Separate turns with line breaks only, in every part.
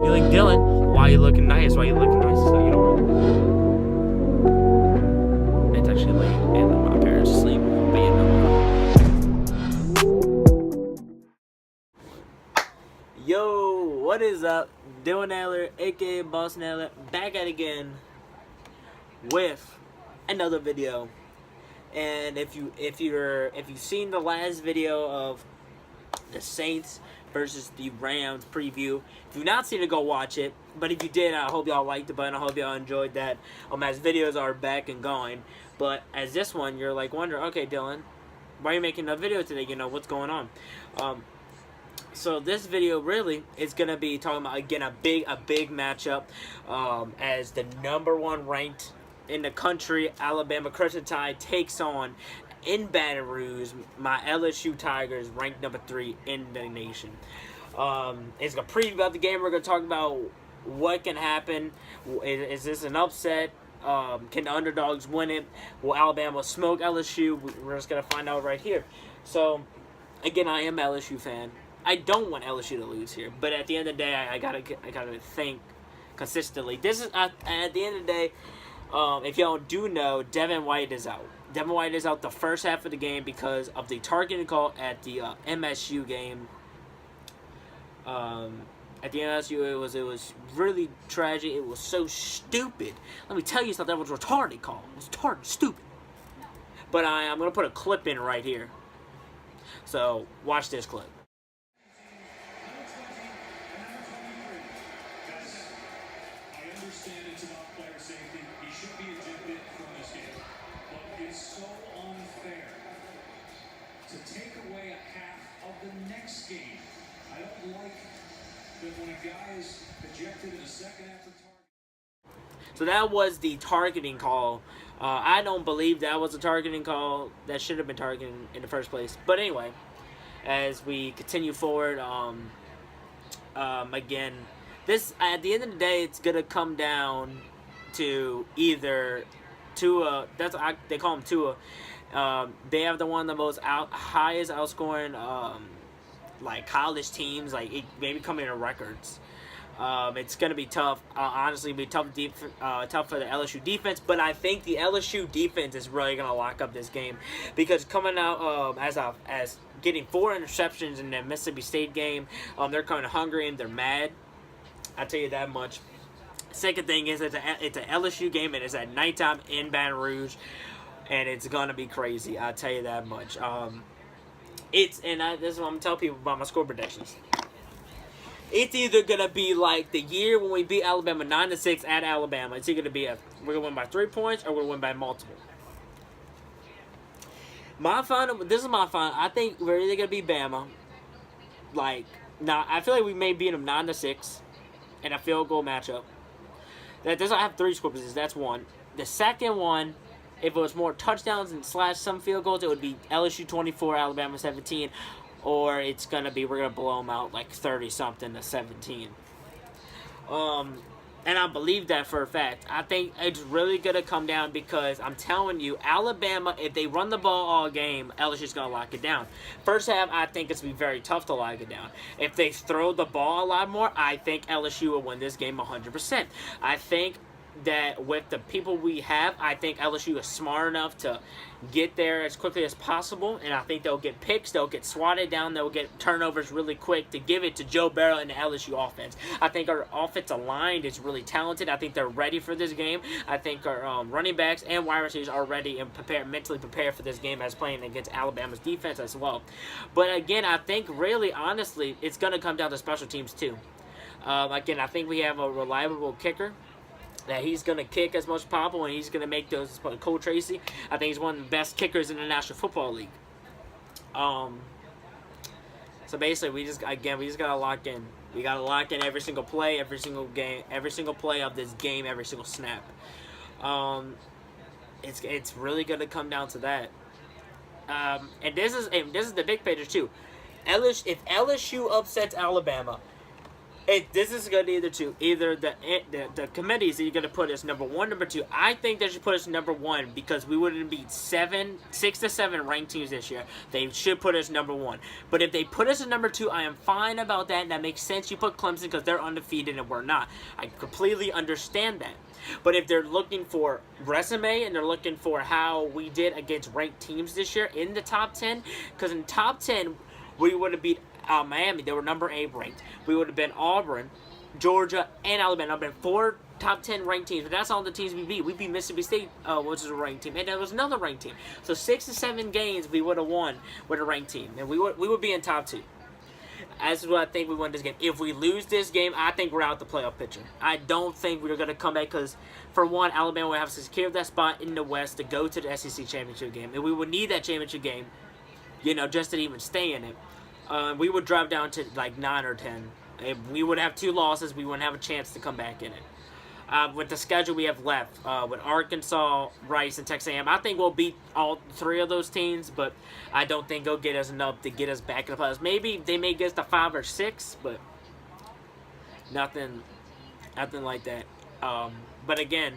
You're like, Dylan, why are you looking nice? Why are you looking nice? So you don't really. It's actually late, and my parents sleep. But you know. Yo, what is up? Dylan Naylor, aka Boss Naylor, back at it again with another video. And if you've seen the last video of the Saints versus the Rams preview, if you've not seen it, go watch it. But if you did, I hope y'all liked it, and I hope y'all enjoyed that. As videos are back and going, but as this one, you're like wondering, okay, Dylan, why are you making a video today? You know what's going on. So this video really is gonna be talking about, again, a big matchup, as the #1 ranked in the country Alabama Crimson Tide takes on, in Baton Rouge, my LSU Tigers, ranked #3 in the nation. It's a preview about the game. We're gonna talk about what can happen. Is this an upset? Can the underdogs win it? Will Alabama smoke LSU? We're just gonna find out right here. So, again, I am an LSU fan. I don't want LSU to lose here, but at the end of the day, I gotta think consistently. This is at the end of the day. If y'all do know, Devin White is out. Devin White is out the first half of the game because of the targeting call at the MSU game. At the MSU, it was really tragic. It was so stupid. Let me tell you something. That was a retarded call. It was retarded, stupid. But I'm gonna put a clip in right here. So watch this clip.
To take away a half of the next game. I don't like that when a guy is ejected in the second half of target.
So that was the targeting call. I don't believe that was a targeting call. That should have been targeting in the first place. But anyway, as we continue forward, again, this, at the end of the day, it's gonna come down to either Tua. They call him Tua. They have one of the most highest outscoring like college teams, like maybe coming to records. It's gonna be tough. Honestly, be tough for the LSU defense. But I think the LSU defense is really gonna lock up this game, because coming out as getting 4 interceptions in the Mississippi State game, they're kind of hungry and they're mad. I tell you that much. Second thing is it's an LSU game, and it's at nighttime in Baton Rouge. And it's gonna be crazy. I'll tell you that much. This is what I'm gonna tell people about my score predictions. It's either gonna be like the year when we beat Alabama 9-6 at Alabama. It's either gonna be we're gonna win by 3 points, or we're gonna win by multiple. This is my final. I think we're either gonna beat Bama. I feel like we may beat them 9-6 in a field goal matchup. That doesn't have 3 score positions. That's one. The second one, if it was more touchdowns and / some field goals, it would be LSU 24, Alabama 17, or it's gonna be, we're gonna blow them out like 30-something to 17. And I believe that for a fact. I think it's really gonna come down, because I'm telling you, Alabama, if they run the ball all game, LSU's gonna lock it down. First half, I think it's gonna be very tough to lock it down. If they throw the ball a lot more, I think LSU will win this game 100%. I think that with the people we have, I think LSU is smart enough to get there as quickly as possible, and I think they'll get picks, they'll get swatted down, they'll get turnovers really quick to give it to Joe Burrow and the LSU offense. I think our offensive line is really talented. I think they're ready for this game. I think our running backs and wide receivers are ready and mentally prepared for this game, as playing against Alabama's defense as well. But again, I think really, honestly, it's going to come down to special teams too. Again, I think we have a reliable kicker that he's going to kick as much as possible, and he's going to make those. Cole Tracy, I think he's one of the best kickers in the National Football League. So basically, we just got to lock in. We got to lock in every single play, every single game, every single play of this game, every single snap. It's really going to come down to that. And this is the big picture too. If LSU upsets Alabama, This is going to either the committees that you're going to put as number 1, number 2. I think they should put us number 1 because we wouldn't beat 6 to 7 ranked teams this year. They should put us number 1. But if they put us as number 2, I am fine about that. And that makes sense. You put Clemson because they're undefeated and we're not. I completely understand that. But if they're looking for resume and they're looking for how we did against ranked teams this year in the top 10, because in top 10 we would have beat Miami. They were number 8 ranked. We would have been Auburn, Georgia, and Alabama. I've been 4 top 10 ranked teams, but that's all the teams we beat. We beat Mississippi State, which is a ranked team, and there was another ranked team. So 6 to 7 games we would have won with a ranked team, and we would be in top 2. That's what I think we win this game. If we lose this game, I think we're out the playoff picture. I don't think we're going to come back because, for one, Alabama will have to secure that spot in the West to go to the SEC championship game, and we would need that championship game, just to even stay in it. We would drop down to like 9 or 10. If we would have 2 losses, we wouldn't have a chance to come back in it. With the schedule we have left, with Arkansas, Rice, and Texas A&M, I think we'll beat all 3 of those teams, but I don't think they'll get us enough to get us back in the playoffs. Maybe they may get us to 5 or 6, but nothing like that. But again,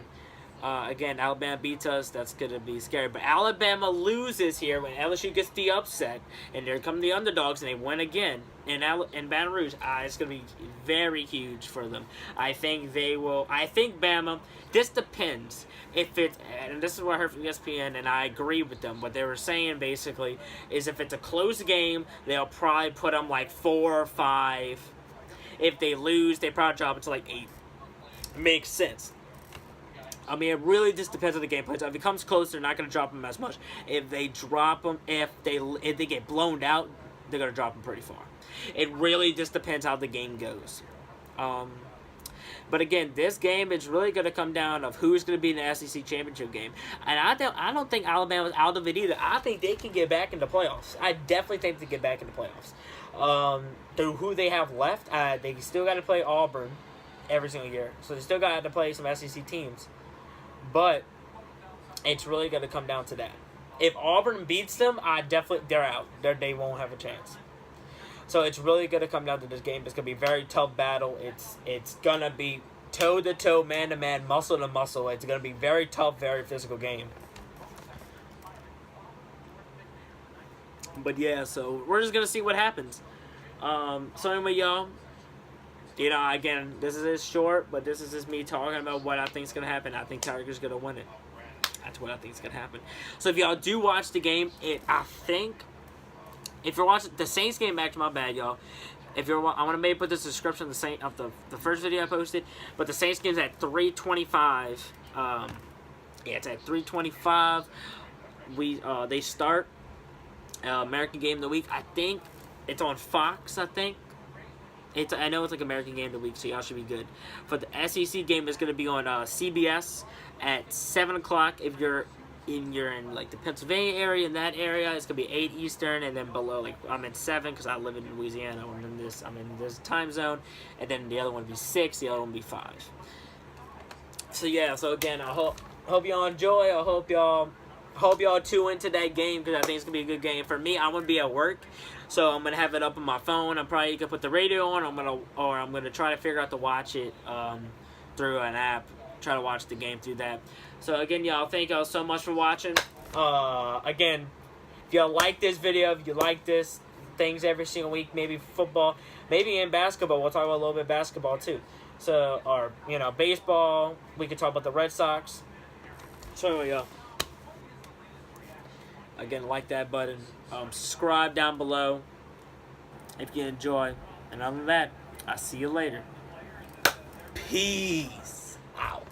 Alabama beats us. That's going to be scary. But Alabama loses here when LSU gets the upset. And there come the underdogs, and they win again in Baton Rouge. It's going to be very huge for them. I think they will. I think Bama, this depends. If it's, and this is what I heard from ESPN, and I agree with them. What they were saying, basically, is if it's a close game, they'll probably put them like 4 or 5. If they lose, they probably drop it to like 8. Makes sense. I mean, it really just depends on the game plan. So if it comes close, they're not going to drop them as much. If they drop them, if they get blown out, they're going to drop them pretty far. It really just depends how the game goes. But again, this game is really going to come down of who's going to be in the SEC championship game. And I don't think Alabama's out of it either. I think they can get back into playoffs. I definitely think they get back into playoffs. Through who they have left, they still got to play Auburn every single year. So they still got to play some SEC teams. But it's really going to come down to that. If Auburn beats them, they're out. They won't have a chance. So it's really going to come down to this game. It's going to be a very tough battle. It's going to be toe-to-toe, man-to-man, muscle-to-muscle. It's going to be very tough, very physical game. But yeah, so we're just going to see what happens. So anyway, y'all. Again, this is short, but this is just me talking about what I think is going to happen. I think Tiger's going to win it. That's what I think is going to happen. So if y'all do watch the game, I think, if you're watching the Saints game, back to my bad, y'all. I'm going to maybe put this description of the first video I posted, but the Saints game's at 3:25. It's at 3:25. They start American Game of the Week. I think it's on Fox, I think. I know it's like American Game of the Week, so y'all should be good. For the SEC game, it's going to be on CBS at 7 o'clock. If you're in like the Pennsylvania area, in that area, it's going to be 8 Eastern, and then below, like I'm in 7 because I live in Louisiana. I'm in this time zone, and then the other one will be 6, the other one will be 5. So yeah, so again, I hope y'all enjoy. I hope y'all tune into that game because I think it's going to be a good game. For me, I'm going to be at work. So I'm gonna have it up on my phone. I'm probably gonna put the radio on. I'm gonna try to figure out to watch it through an app. Try to watch the game through that. So again, y'all, thank y'all so much for watching. Again, if y'all like this video, if you like this things every single week, maybe football, maybe in basketball. We'll talk about a little bit of basketball too. So, or baseball. We could talk about the Red Sox. So y'all. Again, like that button. Subscribe down below if you enjoy. And other than that, I'll see you later. Peace out.